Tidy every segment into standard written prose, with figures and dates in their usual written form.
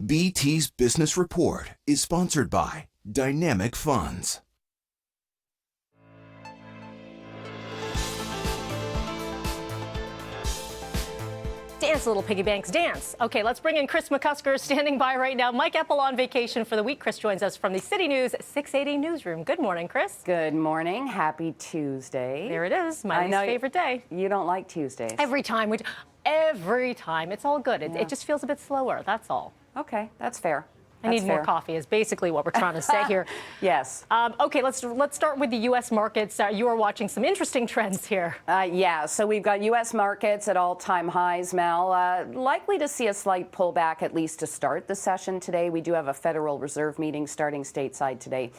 BT's Business Report is sponsored by Dynamic Funds. Dance, little piggy banks, dance. Okay, let's bring in Chris McCusker, standing by right now. Mike Epple on vacation for the week. Chris joins us from the City News 680 newsroom. Good morning, Chris. Good morning. Happy Tuesday. There it is, my least favorite day. You don't like Tuesdays. Every time. It's all good. It just feels a bit slower, that's all. Okay, that's fair. I need more coffee is basically what we're trying to say here. Yes. Okay, let's start with the U.S. markets. You are watching some interesting trends here. Yeah, so we've got U.S. markets at all-time highs, Mel. Likely to see a slight pullback, at least to start the session today. We do have a Federal Reserve meeting starting stateside today.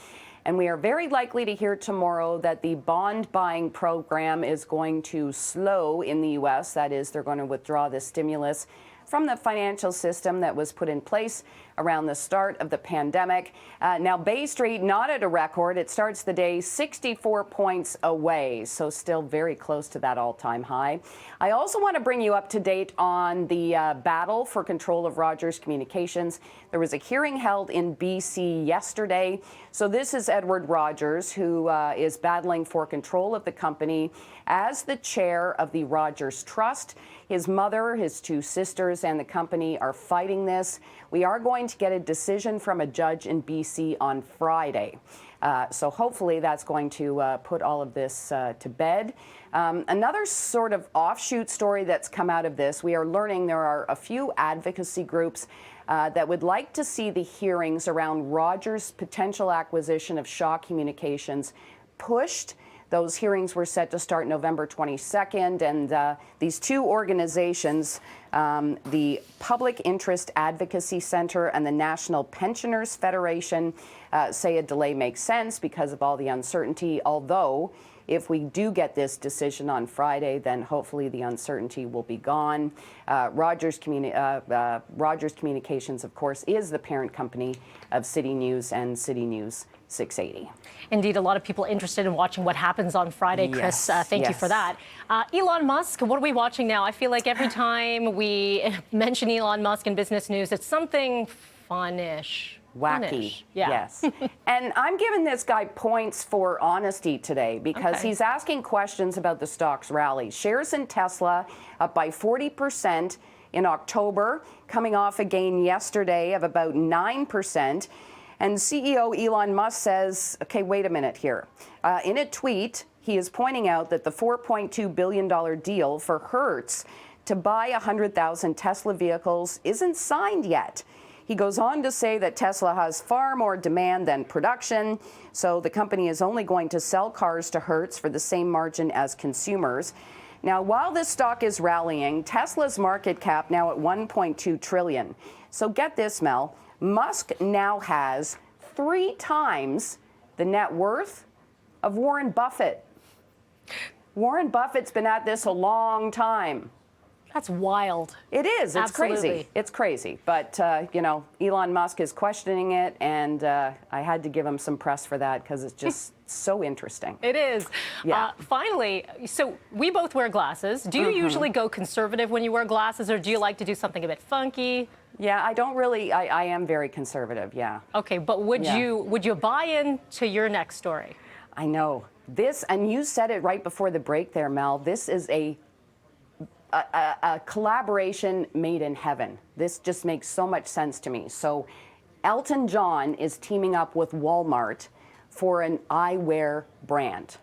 And we are very likely to hear tomorrow that the bond buying program is going to slow in the U.S. That is, they're going to withdraw the stimulus from the financial system that was put in place around the start of the pandemic. Now, Bay Street not at a record. It starts the day 64 points away, so still very close to that all-time high. I also want to bring you up to date on the battle for control of Rogers Communications. There was a hearing held in BC yesterday. So this is Edward Rogers, who is battling for control of the company as the chair of the Rogers Trust. His mother, his two sisters, and the company are fighting this. We are going to get a decision from a judge in BC on Friday. So hopefully that's going to put all of this to bed. Another sort of offshoot story that's come out of this, we are learning there are a few advocacy groups that would like to see the hearings around Rogers' potential acquisition of Shaw Communications pushed. Those hearings were set to start November 22nd, and these two organizations, the Public Interest Advocacy Center and the National Pensioners Federation, say a delay makes sense because of all the uncertainty, although if we do get this decision on Friday, then hopefully the uncertainty will be gone. Rogers Communications, of course, is the parent company of City News and City News 680. Indeed, a lot of people interested in watching what happens on Friday, Chris. Yes, Thank you for that. Elon Musk, what are we watching now? I feel like every time we mention Elon Musk in business news, it's something fun-ish. Wacky, yeah. Yes. And I'm giving this guy points for honesty today because he's asking questions about the stock's rally. Shares in Tesla up by 40% in October, coming off a gain yesterday of about 9%. And CEO Elon Musk says, okay, wait a minute here. In a tweet, he is pointing out that the $4.2 billion deal for Hertz to buy 100,000 Tesla vehicles isn't signed yet. He goes on to say that Tesla has far more demand than production, so the company is only going to sell cars to Hertz for the same margin as consumers. Now, while this stock is rallying, Tesla's market cap now at $1.2 trillion. So get this, Mel. Musk now has 3 times the net worth of Warren Buffett. Warren Buffett's been at this a long time. That's wild. It is. It's Absolutely. crazy. It's crazy. But, you know, Elon Musk is questioning it, and I had to give him some press for that because it's just so interesting. It is. Yeah. Finally, so we both wear glasses. Do you usually go conservative when you wear glasses, or do you like to do something a bit funky? Yeah, I don't really. I am very conservative, yeah. Okay, but would you buy into your next story? I know. This, and you said it right before the break there, Mel, this is a collaboration made in heaven. This just makes so much sense to me. So Elton John is teaming up with Walmart for an eyewear brand,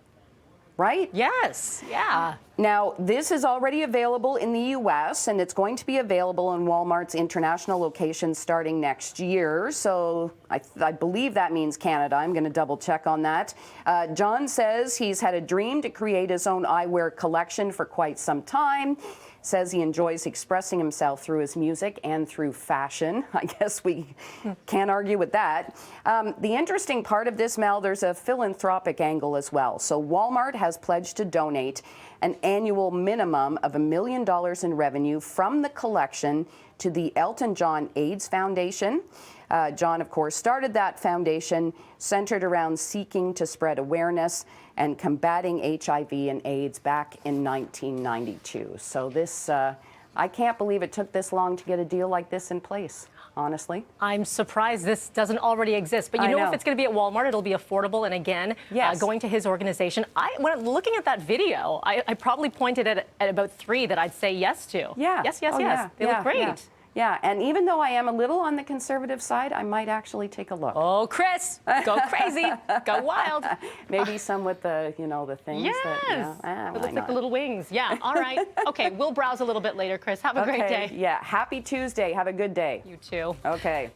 right? Yes, yeah. Now, this is already available in the U.S., and it's going to be available in Walmart's international locations starting next year. So I believe that means Canada. I'm going to double check on that. John says he's had a dream to create his own eyewear collection for quite some time. Says he enjoys expressing himself through his music and through fashion. I guess we can't argue with that. The interesting part of this, Mel, there's a philanthropic angle as well. So Walmart has pledged to donate an annual minimum of $1 million in revenue from the collection to the Elton John AIDS Foundation. John, of course, started that foundation centered around seeking to spread awareness and combating HIV and AIDS back in 1992. So this I can't believe it took this long to get a deal like this in place, honestly. I'm surprised this doesn't already exist. But you I know, know. if it's going to be at Walmart, it'll be affordable. And again, Yes. going to his organization, when I'm looking at that video, I probably pointed at about 3 that I'd say yes to. Yeah. Yes, yes, Oh, yes. yeah. They Yeah, look great. Yeah. Yeah, and even though I am a little on the conservative side, I might actually take a look. Oh, Chris, go crazy, go wild. Maybe some with the, the things Yes. that, It why looks like not? the little wings. Yeah, all right. Okay, we'll browse a little bit later, Chris. Have a great day. Yeah, happy Tuesday. Have a good day. You too. Okay.